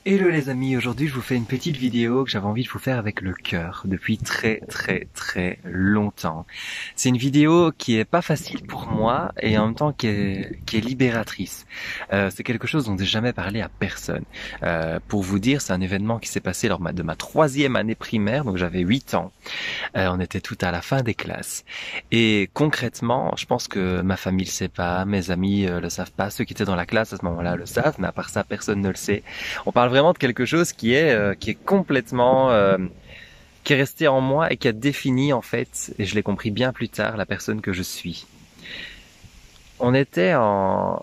Hello les amis, aujourd'hui je vous fais une petite vidéo que j'avais envie de vous faire avec le cœur depuis très longtemps. C'est une vidéo qui est pas facile pour moi et en même temps qui est libératrice. C'est quelque chose dont j'ai jamais parlé à personne. Pour vous dire, c'est un événement qui s'est passé lors de ma 3e année primaire, donc j'avais 8 ans. On était tout à la fin des classes. Et concrètement, je pense que ma famille le sait pas, mes amis le savent pas, ceux qui étaient dans la classe à ce moment-là le savent, mais à part ça, personne ne le sait. On parle vraiment de quelque chose qui est complètement qui est resté en moi et qui a défini en fait, et je l'ai compris bien plus tard, la personne que je suis. On était en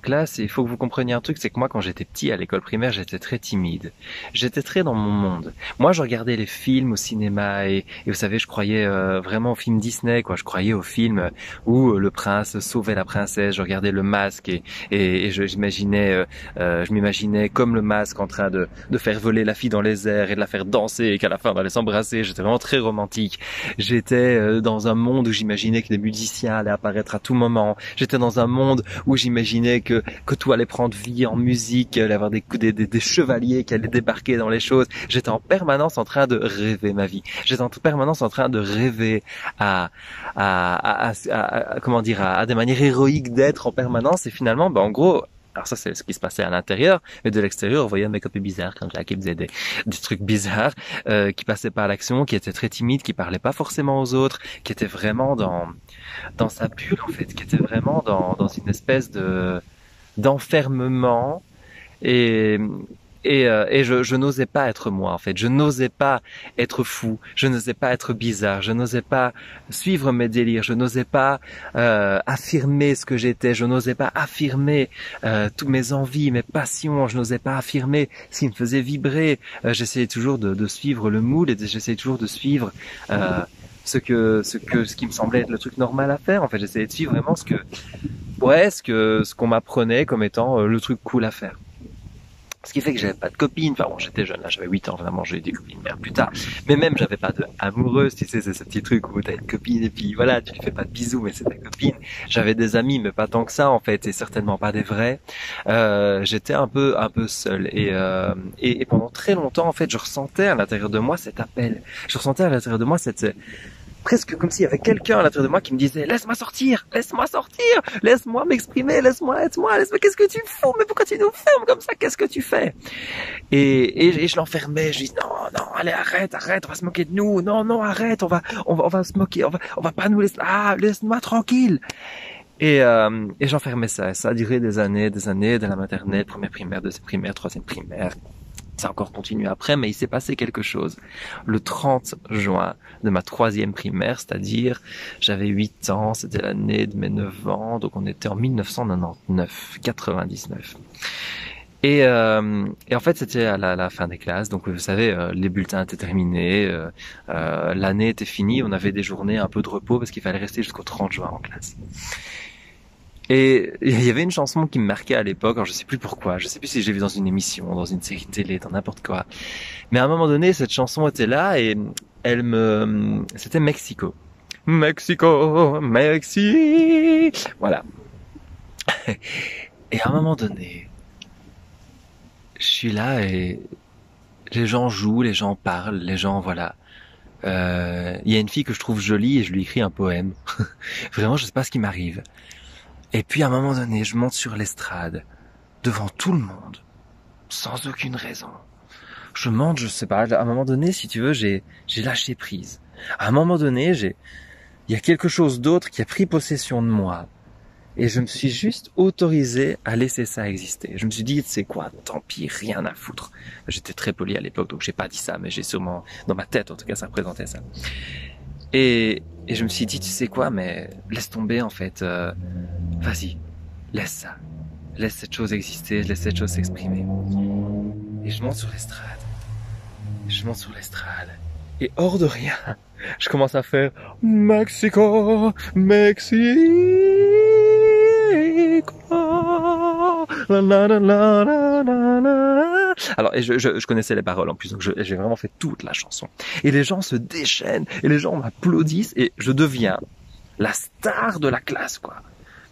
classe et il faut que vous compreniez un truc, c'est que moi quand j'étais petit à l'école primaire, j'étais très timide. J'étais très dans mon monde. Moi je regardais les films au cinéma et vous savez, je croyais vraiment aux films Disney, quoi. Je croyais aux films où le prince sauvait la princesse, je regardais Le Masque et je m'imaginais comme le Masque en train de faire voler la fille dans les airs et de la faire danser et qu'à la fin on allait s'embrasser. J'étais vraiment très romantique. J'étais dans un monde où j'imaginais que des musiciens allaient apparaître à tout moment. J'étais dans un monde où j'imaginais que tout allait prendre vie en musique, il allait y avoir des chevaliers qui allaient débarquer dans les choses. J'étais en permanence en train de rêver ma vie. J'étais en permanence en train de rêver à des manières héroïques d'être en permanence et finalement, en gros, alors ça c'est ce qui se passait à l'intérieur, mais de l'extérieur on voyait un mec un peu bizarre comme ça qui faisait des trucs bizarres, qui passait pas à l'action, qui était très timide, qui parlait pas forcément aux autres, qui était vraiment dans sa bulle en fait, qui était vraiment dans une espèce d'enfermement et je n'osais pas être moi en fait, je n'osais pas être fou, je n'osais pas être bizarre, je n'osais pas suivre mes délires, je n'osais pas affirmer ce que j'étais, je n'osais pas affirmer toutes mes envies, mes passions, je n'osais pas affirmer ce qui me faisait vibrer. J'essayais toujours de suivre le moule et j'essayais toujours de suivre ce qui me semblait être le truc normal à faire. En fait, j'essayais de suivre vraiment ce qu'on m'apprenait comme étant le truc cool à faire. Ce qui fait que j'avais pas de copine. Enfin bon, j'étais jeune, là, j'avais 8 ans, vraiment, j'ai eu des copines bien plus tard. Mais même, j'avais pas de amoureuse, tu sais, c'est ce petit truc où t'as une copine et puis voilà, tu lui fais pas de bisous, mais c'est ta copine. J'avais des amis, mais pas tant que ça, en fait, et certainement pas des vrais. J'étais un peu seul. Et pendant très longtemps, en fait, je ressentais à l'intérieur de moi cet appel. Je ressentais à l'intérieur de moi presque comme s'il y avait quelqu'un à l'intérieur de moi qui me disait laisse-moi sortir, laisse-moi m'exprimer, laisse-moi, qu'est-ce que tu fous, mais pourquoi tu nous fermes comme ça, qu'est-ce que tu fais? Et je l'enfermais, je dis non, allez arrête, on va se moquer de nous, non arrête, on va se moquer, on va pas nous laisser, laisse-moi tranquille. Et j'enfermais ça a duré des années, de la maternelle, première primaire, deuxième primaire, troisième primaire. Ça a encore continué après, mais il s'est passé quelque chose. Le 30 juin de ma 3e primaire, c'est-à-dire j'avais 8 ans, c'était l'année de mes 9 ans, donc on était en 1999. Et en fait, c'était à la fin des classes, donc vous savez, les bulletins étaient terminés, l'année était finie, on avait des journées un peu de repos parce qu'il fallait rester jusqu'au 30 juin en classe. Et il y avait une chanson qui me marquait à l'époque, alors je sais plus pourquoi, je sais plus si j'ai vu dans une émission, dans une série télé, dans n'importe quoi. Mais à un moment donné, cette chanson était là et c'était Mexico. Mexico, voilà. Et à un moment donné, je suis là et les gens jouent, les gens parlent, les gens, voilà. Il y a une fille que je trouve jolie et je lui écris un poème. Vraiment, je sais pas ce qui m'arrive. Et puis à un moment donné, je monte sur l'estrade, devant tout le monde, sans aucune raison. Je monte, je sais pas, à un moment donné, si tu veux, j'ai lâché prise. À un moment donné, il y a quelque chose d'autre qui a pris possession de moi. Et je me suis juste autorisé à laisser ça exister. Je me suis dit, tu sais quoi, tant pis, rien à foutre. J'étais très poli à l'époque, donc j'ai pas dit ça, mais j'ai sûrement, dans ma tête, en tout cas, ça représentait ça. Et je me suis dit, tu sais quoi, mais laisse tomber, en fait, vas-y, laisse ça. Laisse cette chose exister, laisse cette chose s'exprimer. Et je monte sur l'estrade. Et hors de rien, je commence à faire Mexico. Alors, et je connaissais les paroles en plus, donc j'ai vraiment fait toute la chanson. Et les gens se déchaînent, et les gens m'applaudissent, et je deviens la star de la classe, quoi.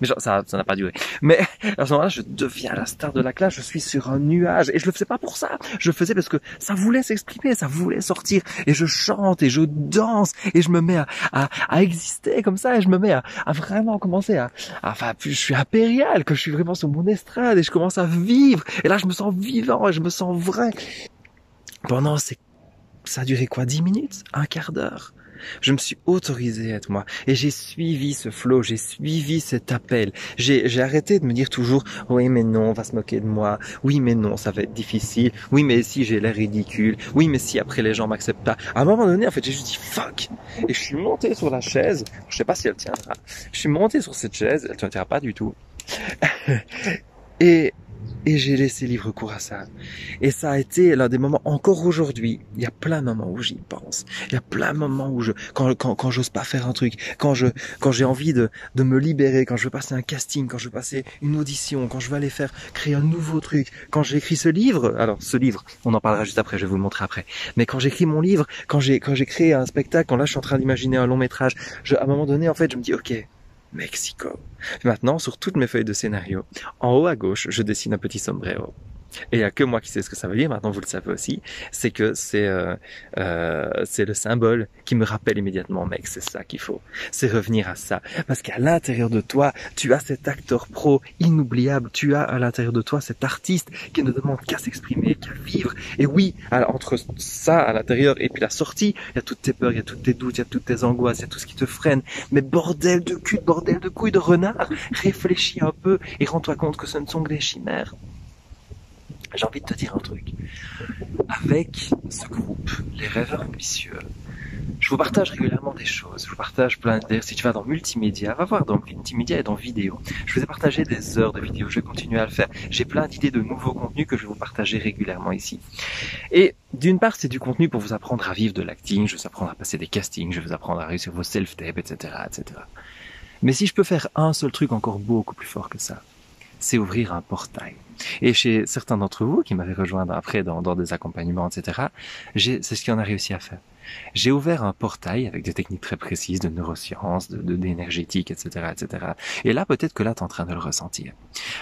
Mais genre, ça n'a pas duré. Mais à ce moment-là, je deviens la star de la classe, je suis sur un nuage. Et je le faisais pas pour ça. Je le faisais parce que ça voulait s'exprimer, ça voulait sortir. Et je chante et je danse et je me mets à exister comme ça. Et je me mets à vraiment commencer enfin, je suis impérial, que je suis vraiment sur mon estrade et je commence à vivre. Et là, je me sens vivant et je me sens vrai. Pendant ça a duré quoi, 10 minutes? Un quart d'heure? Je me suis autorisé à être moi et j'ai suivi ce flow, j'ai suivi cet appel. J'ai arrêté de me dire toujours oui mais non, on va se moquer de moi. Oui mais non, ça va être difficile. Oui mais si j'ai l'air ridicule. Oui mais si après les gens m'acceptent pas. À un moment donné, en fait, j'ai juste dit fuck et je suis monté sur la chaise. Je sais pas si elle tiendra. Je suis monté sur cette chaise, elle tiendra pas du tout. Et j'ai laissé libre cours à ça. Et ça a été l'un des moments, encore aujourd'hui, il y a plein de moments où j'y pense. Il y a plein de moments où quand j'ose pas faire un truc, quand j'ai envie de me libérer, quand je veux passer un casting, quand je veux passer une audition, quand je veux aller créer un nouveau truc, quand j'ai écrit ce livre, alors ce livre, on en parlera juste après, je vais vous le montrer après. Mais quand j'écris mon livre, quand j'ai créé un spectacle, quand là je suis en train d'imaginer un long métrage, à un moment donné, en fait, je me dis, ok, Mexico. Maintenant, sur toutes mes feuilles de scénario, en haut à gauche, je dessine un petit sombrero. Et il n'y a que moi qui sais ce que ça veut dire, maintenant vous le savez aussi, c'est que c'est le symbole qui me rappelle immédiatement, mec, c'est ça qu'il faut. C'est revenir à ça. Parce qu'à l'intérieur de toi, tu as cet acteur pro inoubliable, tu as à l'intérieur de toi cet artiste qui ne demande qu'à s'exprimer, qu'à vivre. Et oui, entre ça à l'intérieur et puis la sortie, il y a toutes tes peurs, il y a tous tes doutes, il y a toutes tes angoisses, il y a tout ce qui te freine. Mais bordel de cul, bordel de couilles de renard, réfléchis un peu et rends-toi compte que ce ne sont que des chimères. J'ai envie de te dire un truc. Avec ce groupe, les rêveurs ambitieux, je vous partage régulièrement des choses. Je vous partage plein. D'ailleurs, si tu vas dans multimédia, va voir dans multimédia et dans vidéo. Je vous ai partagé des heures de vidéos. Je vais continuer à le faire. J'ai plein d'idées de nouveaux contenus que je vais vous partager régulièrement ici. Et d'une part, c'est du contenu pour vous apprendre à vivre de l'acting. Je vais vous apprendre à passer des castings. Je vais vous apprendre à réussir vos self-tapes, etc., etc. Mais si je peux faire un seul truc encore beaucoup plus fort que ça, c'est ouvrir un portail. Et chez certains d'entre vous qui m'avaient rejoint après dans des accompagnements, etc., c'est ce qu'on a réussi à faire. J'ai ouvert un portail avec des techniques très précises de neurosciences, d'énergétique, etc., etc. Et là, peut-être que là, t'es en train de le ressentir.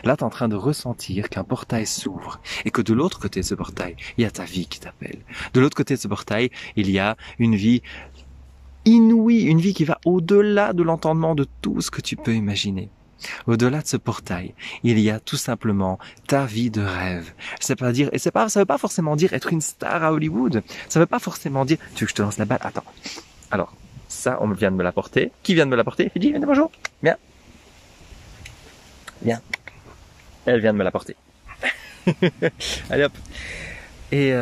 Là, t'es en train de ressentir qu'un portail s'ouvre et que de l'autre côté de ce portail, il y a ta vie qui t'appelle. De l'autre côté de ce portail, il y a une vie inouïe, une vie qui va au-delà de l'entendement de tout ce que tu peux imaginer. Au-delà de ce portail, il y a tout simplement ta vie de rêve. Ça veut pas forcément dire être une star à Hollywood. Ça veut pas forcément dire, tu veux que je te lance la balle? Attends. Alors, ça, on vient de me l'apporter. Qui vient de me l'apporter? Il dit, bonjour. Viens. Viens. Elle vient de me l'apporter. Allez hop. Et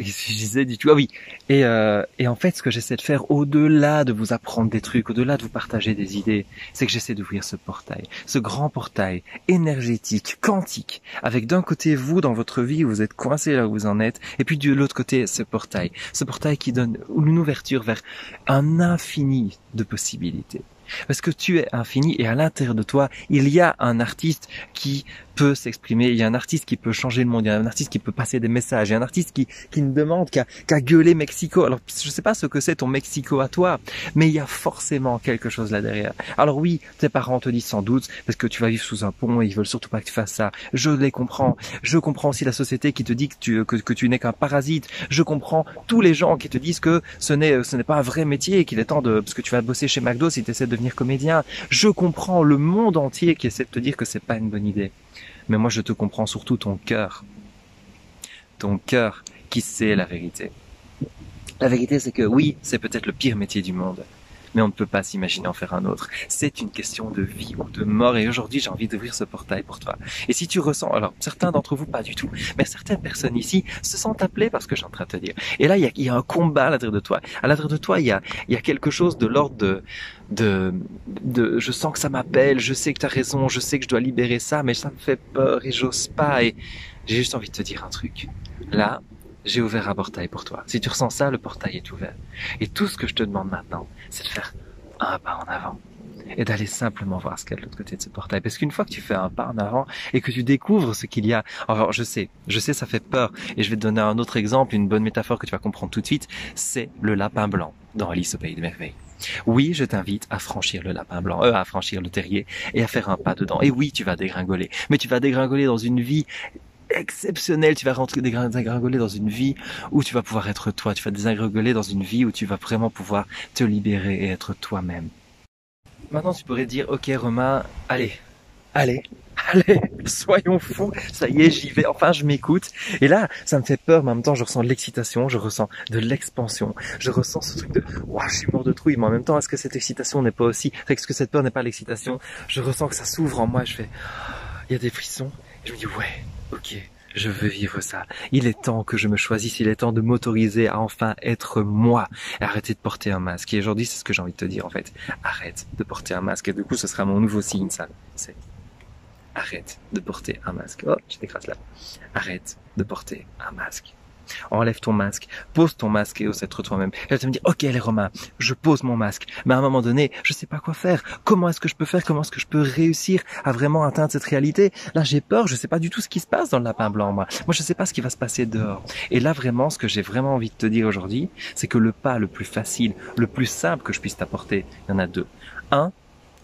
je disais, dis-tu, ah oui. Et en fait, ce que j'essaie de faire, au-delà de vous apprendre des trucs, au-delà de vous partager des idées, c'est que j'essaie d'ouvrir ce portail, ce grand portail énergétique, quantique, avec d'un côté vous dans votre vie, où vous êtes coincé là où vous en êtes, et puis de l'autre côté ce portail qui donne une ouverture vers un infini de possibilités. Parce que tu es infini et à l'intérieur de toi, il y a un artiste qui peut s'exprimer, il y a un artiste qui peut changer le monde, il y a un artiste qui peut passer des messages, il y a un artiste qui ne demande qu'à gueuler Mexico. Alors, je sais pas ce que c'est ton Mexico à toi, mais il y a forcément quelque chose là derrière. Alors oui, tes parents te disent sans doute, parce que tu vas vivre sous un pont et ils veulent surtout pas que tu fasses ça. Je les comprends. Je comprends aussi la société qui te dit que tu n'es qu'un parasite. Je comprends tous les gens qui te disent que ce n'est pas un vrai métier et qu'il est temps parce que tu vas bosser chez McDo si tu essaies de devenir comédien. Je comprends le monde entier qui essaie de te dire que c'est pas une bonne idée. Mais moi, je te comprends surtout ton cœur. Ton cœur qui sait la vérité. La vérité, c'est que oui, c'est peut-être le pire métier du monde. Mais on ne peut pas s'imaginer en faire un autre. C'est une question de vie ou de mort. Et aujourd'hui, j'ai envie d'ouvrir ce portail pour toi. Et si tu ressens, alors certains d'entre vous, pas du tout, mais certaines personnes ici se sentent appelées par ce que je suis en train de te dire. Et là, il y a un combat à l'intérieur de toi. À l'intérieur de toi, il y a quelque chose de l'ordre de je sens que ça m'appelle, je sais que tu as raison, je sais que je dois libérer ça, mais ça me fait peur et j'ose pas. Et j'ai juste envie de te dire un truc. Là, j'ai ouvert un portail pour toi. Si tu ressens ça, le portail est ouvert. Et tout ce que je te demande maintenant, c'est de faire un pas en avant. Et d'aller simplement voir ce qu'il y a de l'autre côté de ce portail. Parce qu'une fois que tu fais un pas en avant et que tu découvres ce qu'il y a... Alors, je sais, ça fait peur. Et je vais te donner un autre exemple, une bonne métaphore que tu vas comprendre tout de suite. C'est le lapin blanc dans Alice au Pays des Merveilles. Oui, je t'invite à franchir le lapin blanc, à franchir le terrier et à faire un pas dedans. Et oui, tu vas dégringoler, mais tu vas dégringoler dans une vie exceptionnelle. Tu vas dégringoler dans une vie où tu vas pouvoir être toi. Tu vas dégringoler dans une vie où tu vas vraiment pouvoir te libérer et être toi-même. Maintenant, tu pourrais dire, ok Romain, allez, soyons fous, ça y est, j'y vais, enfin je m'écoute. Et là, ça me fait peur, mais en même temps, je ressens de l'excitation, je ressens de l'expansion, je ressens ce truc de, waouh, je suis mort de trouille, mais en même temps, est-ce que cette excitation n'est pas aussi, est-ce que cette peur n'est pas l'excitation? Je ressens que ça s'ouvre en moi, je fais, il y a des frissons, et je me dis, ouais, ok, je veux vivre ça. Il est temps que je me choisisse, il est temps de m'autoriser à enfin être moi, et arrêter de porter un masque. Et aujourd'hui, c'est ce que j'ai envie de te dire, en fait. Arrête de porter un masque, et du coup, ce sera mon nouveau signe, ça. C'est arrête de porter un masque. Oh, je t'écrase là. Arrête de porter un masque. Enlève ton masque, pose ton masque et ose être toi-même. Et là, tu me dis, ok les Romains, je pose mon masque, mais à un moment donné, je sais pas quoi faire. Comment est-ce que je peux faire? Comment est-ce que je peux réussir à vraiment atteindre cette réalité? Là, j'ai peur, je sais pas du tout ce qui se passe dans le lapin blanc, moi. Moi, je sais pas ce qui va se passer dehors. Et là, vraiment, ce que j'ai vraiment envie de te dire aujourd'hui, c'est que le pas le plus facile, le plus simple que je puisse t'apporter, il y en a deux. Un,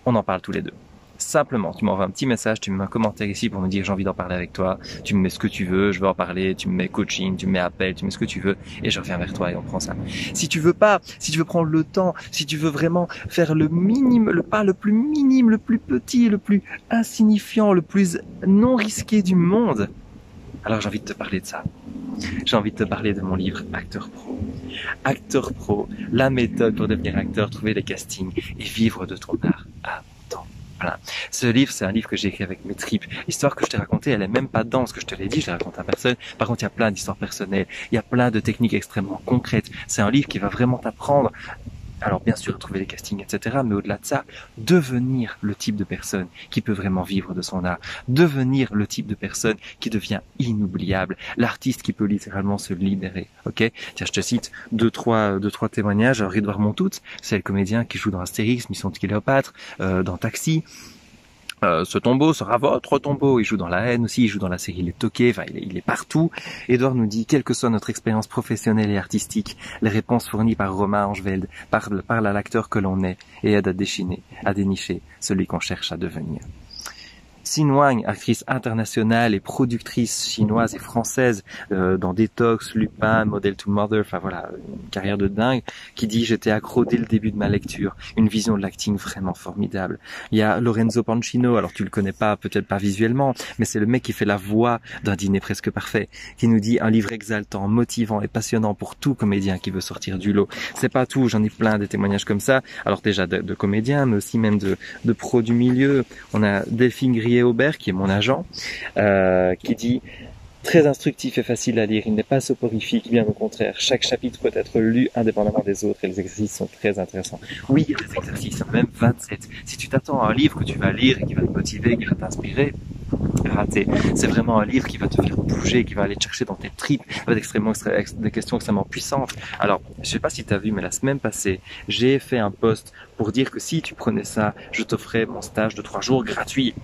on en parle tous les deux. Simplement, tu m'envoies un petit message, tu me mets un commentaire ici pour me dire j'ai envie d'en parler avec toi, tu me mets ce que tu veux, je veux en parler, tu me mets coaching, tu me mets appel, tu mets ce que tu veux et je reviens vers toi et on prend ça. Si tu veux pas, si tu veux prendre le temps, si tu veux vraiment faire le minime, le pas le plus minime, le plus petit, le plus insignifiant, le plus non risqué du monde, alors j'ai envie de te parler de ça. J'ai envie de te parler de mon livre Acteur Pro. Acteur Pro, la méthode pour devenir acteur, trouver des castings et vivre de ton art à temps. Voilà. Ce livre, c'est un livre que j'ai écrit avec mes tripes. L'histoire que je t'ai racontée, elle est même pas dense, que je te l'ai dit, je la raconte à personne. Par contre, il y a plein d'histoires personnelles, il y a plein de techniques extrêmement concrètes. C'est un livre qui va vraiment t'apprendre, alors bien sûr, trouver les castings, etc. Mais au-delà de ça, devenir le type de personne qui peut vraiment vivre de son art. Devenir le type de personne qui devient inoubliable. L'artiste qui peut littéralement se libérer. Ok? Tiens, je te cite deux, trois témoignages. Alors, Edouard Montout, c'est le comédien qui joue dans Astérix, Mission de Cléopâtre, dans Taxi. Ce tombeau sera votre tombeau. Il joue dans La Haine aussi, il joue dans la série Les Toqués, enfin il est partout. Edouard nous dit, quelle que soit notre expérience professionnelle et artistique, les réponses fournies par Romain Angeveld parlent à l'acteur que l'on est et aident à dénicher celui qu'on cherche à devenir. Xin Wang, actrice internationale et productrice chinoise et française dans Detox, Lupin, Model to Mother, enfin voilà, une carrière de dingue, qui dit « J'étais accro dès le début de ma lecture, une vision de l'acting vraiment formidable ». Il y a Lorenzo Pancino, alors tu le connais pas, peut-être pas visuellement, mais c'est le mec qui fait la voix d'un Dîner presque parfait, qui nous dit « Un livre exaltant, motivant et passionnant pour tout comédien qui veut sortir du lot ». C'est pas tout, j'en ai plein des témoignages comme ça, alors déjà de comédiens, mais aussi même de pros du milieu. On a Delphine Grier-Aubert, qui est mon agent, qui dit « Très instructif et facile à lire, il n'est pas soporifique, bien au contraire. Chaque chapitre peut être lu indépendamment des autres et les exercices sont très intéressants. » Oui, il y a des exercices, même 27. Si tu t'attends à un livre que tu vas lire et qui va te motiver, qui va t'inspirer, raté. C'est vraiment un livre qui va te faire bouger, qui va aller te chercher dans tes tripes, avec des questions extrêmement puissantes. Alors, je sais pas si tu as vu, mais la semaine passée, j'ai fait un post pour dire que si tu prenais ça, je t'offrais mon stage de 3 jours gratuit.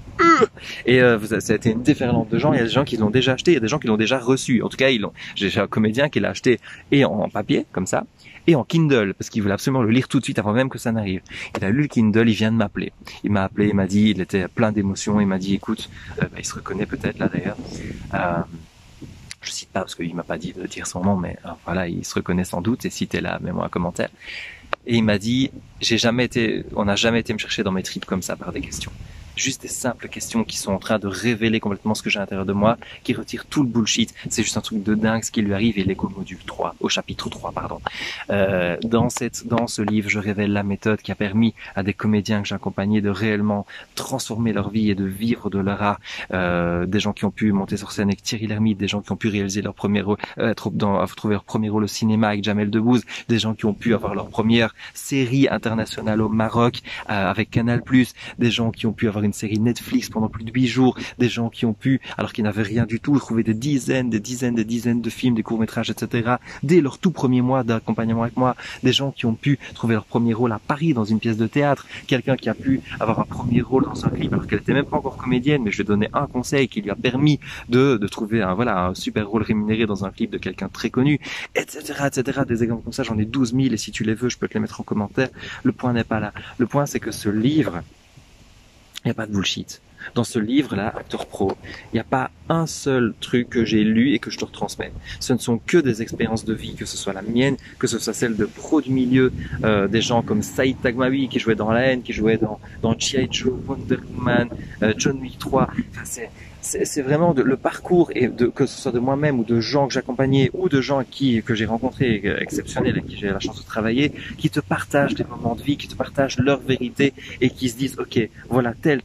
Et ça a été une déferlante de gens. Il y a des gens qui l'ont déjà acheté, il y a des gens qui l'ont déjà reçu. En tout cas, j'ai un comédien qui l'a acheté et en papier, comme ça, et en Kindle, parce qu'il voulait absolument le lire tout de suite avant même que ça n'arrive. Il a lu le Kindle, il vient de m'appeler. Il m'a appelé, il m'a dit, il était plein d'émotions, il m'a dit, écoute, il se reconnaît peut-être là d'ailleurs. Je cite pas parce qu'il m'a pas dit de dire son nom, mais voilà, il se reconnaît sans doute. Et si t'es là, mets-moi un commentaire. Et il m'a dit, on n'a jamais été me chercher dans mes tripes comme ça par des questions. Juste des simples questions qui sont en train de révéler complètement ce que j'ai à l'intérieur de moi, qui retirent tout le bullshit. C'est juste un truc de dingue ce qui lui arrive. Et il est qu'au module 3, au chapitre 3, pardon. Dans ce livre, je révèle la méthode qui a permis à des comédiens que j'ai accompagnés de réellement transformer leur vie et de vivre de leur art. Des gens qui ont pu monter sur scène avec Thierry Lhermitte, des gens qui ont pu réaliser leur premier rôle, trouver leur premier rôle au cinéma avec Jamel Debbouze, des gens qui ont pu avoir leur première série internationale au Maroc avec Canal+, des gens qui ont pu avoir une une série Netflix pendant plus de 8 jours, des gens qui ont pu, alors qu'ils n'avaient rien du tout, trouver des dizaines de films, des courts-métrages, etc. Dès leur tout premier mois d'accompagnement avec moi, des gens qui ont pu trouver leur premier rôle à Paris dans une pièce de théâtre, quelqu'un qui a pu avoir un premier rôle dans un clip alors qu'elle était même pas encore comédienne, mais je lui ai donné un conseil qui lui a permis de trouver un super rôle rémunéré dans un clip de quelqu'un de très connu, etc. Des exemples comme ça, j'en ai 12 000 et si tu les veux, je peux te les mettre en commentaire. Le point n'est pas là. Le point, c'est que ce livre, il n'y a pas de bullshit. Dans ce livre-là, Acteur Pro, il n'y a pas un seul truc que j'ai lu et que je te retransmets. Ce ne sont que des expériences de vie, que ce soit la mienne, que ce soit celle de pros du milieu, des gens comme Saïd Taghmaoui qui jouait dans La Haine, qui jouait dans G.I. Joe, Wonder Woman, John Wick 3. Enfin, c'est vraiment le parcours et que ce soit de moi-même ou de gens que j'accompagnais ou de gens que j'ai rencontrés exceptionnels avec qui j'ai la chance de travailler, qui te partagent des moments de vie, qui te partagent leur vérité et qui se disent ok, voilà tel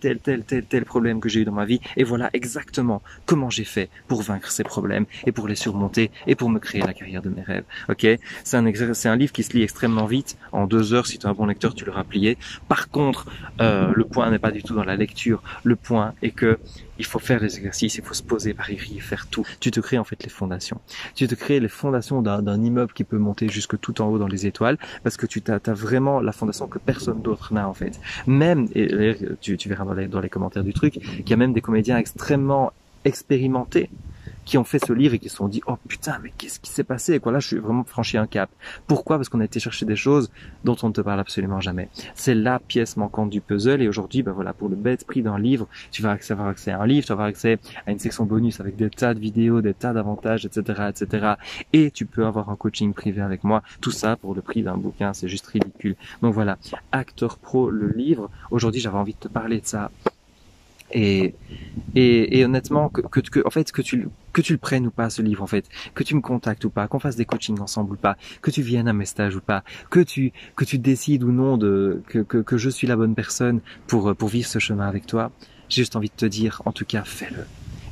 problème que j'ai eu dans ma vie et voilà exactement comment j'ai fait pour vaincre ces problèmes et pour les surmonter et pour me créer la carrière de mes rêves. Ok, c'est un livre qui se lit extrêmement vite, en 2 heures. Si tu es un bon lecteur, tu l'auras plié. Par contre, le point n'est pas du tout dans la lecture. Le point est que il faut faire les exercices, il faut se poser par écrit, faire tout. Tu te crées en fait les fondations. Tu te crées les fondations d'un immeuble qui peut monter jusque tout en haut dans les étoiles, parce que tu t'as vraiment la fondation que personne d'autre n'a en fait. Même, et tu verras dans les commentaires du truc, qu'il y a même des comédiens extrêmement expérimentés qui ont fait ce livre et qui se sont dit oh putain mais qu'est-ce qui s'est passé et quoi là je suis vraiment franchi un cap. Pourquoi? Parce qu'on a été chercher des choses dont on ne te parle absolument jamais. C'est la pièce manquante du puzzle et aujourd'hui voilà, pour le bête prix d'un livre, tu vas avoir accès à un livre, tu vas avoir accès à une section bonus avec des tas de vidéos, des tas d'avantages, etc. Et tu peux avoir un coaching privé avec moi, tout ça pour le prix d'un bouquin, c'est juste ridicule. Donc voilà, Acteur Pro, le livre, aujourd'hui j'avais envie de te parler de ça. Et honnêtement, en fait, que tu le prennes ou pas, ce livre, en fait, que tu me contactes ou pas, qu'on fasse des coachings ensemble ou pas, que tu viennes à mes stages ou pas, que tu décides ou non que je suis la bonne personne pour vivre ce chemin avec toi, j'ai juste envie de te dire, en tout cas, fais-le.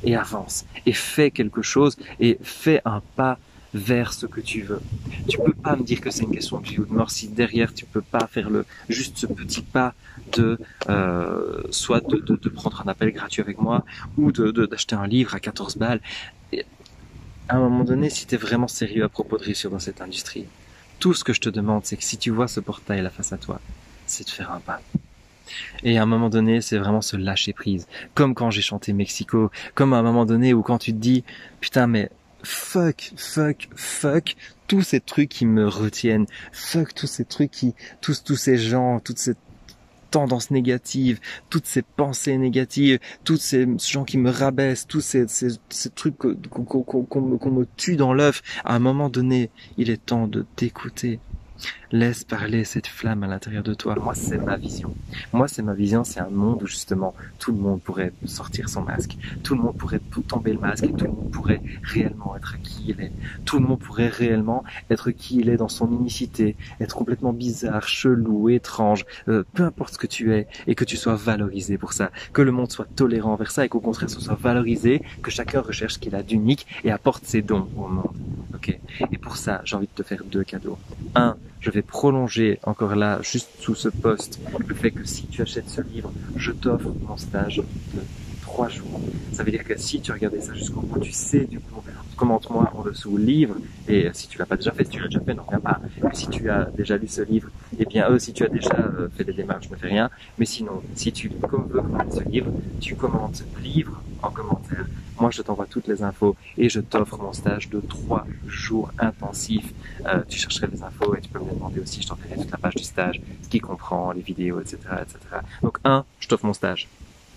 Et avance. Et fais quelque chose et fais un pas vers ce que tu veux. Tu peux pas me dire que c'est une question de vie ou de mort si derrière tu peux pas faire juste ce petit pas de soit de prendre un appel gratuit avec moi ou d'acheter un livre à 14 balles. Et à un moment donné, si tu es vraiment sérieux à propos de réussir dans cette industrie, tout ce que je te demande, c'est que si tu vois ce portail là face à toi, c'est de faire un pas. Et à un moment donné, c'est vraiment se lâcher prise. Comme quand j'ai chanté Mexico, comme à un moment donné où quand tu te dis putain mais fuck tous ces trucs qui me retiennent, fuck tous ces trucs tous ces gens, toutes ces tendances négatives, toutes ces pensées négatives, tous ces gens qui me rabaissent, tous ces trucs qu'on me tue dans l'œuf. À un moment donné, il est temps de t'écouter. Laisse parler cette flamme à l'intérieur de toi. Moi, c'est ma vision. C'est un monde où justement tout le monde pourrait sortir son masque. Tout le monde pourrait tomber le masque et tout le monde pourrait réellement être qui il est. Tout le monde pourrait réellement être qui il est dans son unicité, être complètement bizarre, chelou, étrange, peu importe ce que tu es et que tu sois valorisé pour ça. Que le monde soit tolérant envers ça et qu'au contraire ce soit valorisé, que chacun recherche ce qu'il a d'unique et apporte ses dons au monde. Ok. Et pour ça, j'ai envie de te faire 2 cadeaux. 1, je vais prolonger encore là, juste sous ce post, le fait que si tu achètes ce livre, je t'offre mon stage de 3 jours. Ça veut dire que si tu regardais ça jusqu'au bout, tu sais du coup, commente-moi en dessous le livre, et si tu l'as pas déjà fait, si tu l'as déjà fait, n'en reviens pas. Mais si tu as déjà lu ce livre, eh bien si tu as déjà fait des démarches, ne fais rien. Mais sinon, si tu veux commenter ce livre, tu commentes livre en commentaire. Moi, je t'envoie toutes les infos et je t'offre mon stage de 3 jours intensifs. Tu chercherais les infos et tu peux me les demander aussi. Je t'enverrai toute la page du stage, ce qui comprend les vidéos, etc. Donc, 1, je t'offre mon stage.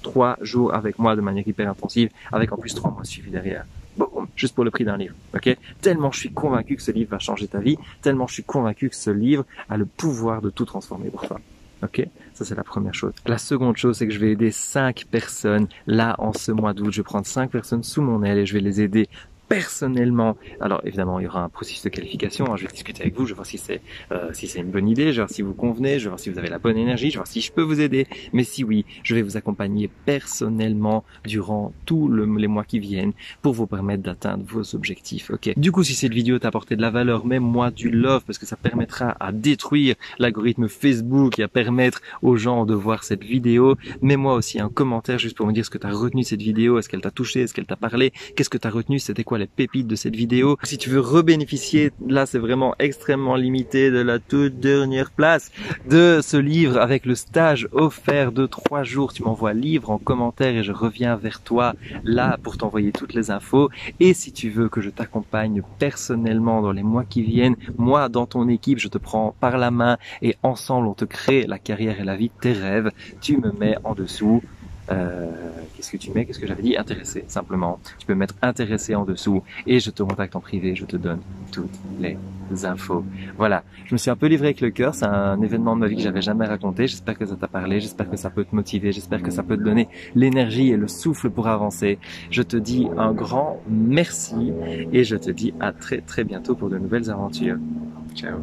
3 jours avec moi de manière hyper intensive, avec en plus 3 mois suivis derrière. Boum, juste pour le prix d'un livre. Ok? Tellement je suis convaincu que ce livre va changer ta vie, tellement je suis convaincu que ce livre a le pouvoir de tout transformer pour toi. Ok, ça c'est la première chose. La seconde chose, c'est que je vais aider 5 personnes. Là, en ce mois d'août, je vais prendre 5 personnes sous mon aile et je vais les aider personnellement. Alors évidemment, il y aura un processus de qualification, hein. Je vais discuter avec vous, je vais voir si c'est une bonne idée, je vais voir si vous convenez, je vais voir si vous avez la bonne énergie, je vais voir si je peux vous aider. Mais si oui, je vais vous accompagner personnellement durant tous les mois qui viennent pour vous permettre d'atteindre vos objectifs. Ok. Du coup, si cette vidéo t'a apporté de la valeur, même moi du love, parce que ça permettra à détruire l'algorithme Facebook et à permettre aux gens de voir cette vidéo, mets-moi aussi un commentaire juste pour me dire ce que tu as retenu de cette vidéo, est-ce qu'elle t'a touché, est-ce qu'elle t'a parlé, qu'est-ce que tu as retenu, c'était quoi les pépites de cette vidéo. Si tu veux rebénéficier, là c'est vraiment extrêmement limité, de la toute dernière place de ce livre avec le stage offert de 3 jours. Tu m'envoies livre en commentaire et je reviens vers toi là pour t'envoyer toutes les infos. Et si tu veux que je t'accompagne personnellement dans les mois qui viennent, moi dans ton équipe, je te prends par la main et ensemble on te crée la carrière et la vie de tes rêves, tu me mets en dessous. Qu'est-ce que tu mets? Qu'est-ce que j'avais dit? Intéressé, simplement. Tu peux mettre intéressé en dessous et je te contacte en privé, je te donne toutes les infos. Voilà, je me suis un peu livré avec le cœur, c'est un événement de ma vie que j'avais jamais raconté. J'espère que ça t'a parlé, j'espère que ça peut te motiver, j'espère que ça peut te donner l'énergie et le souffle pour avancer. Je te dis un grand merci et je te dis à très très bientôt pour de nouvelles aventures. Ciao.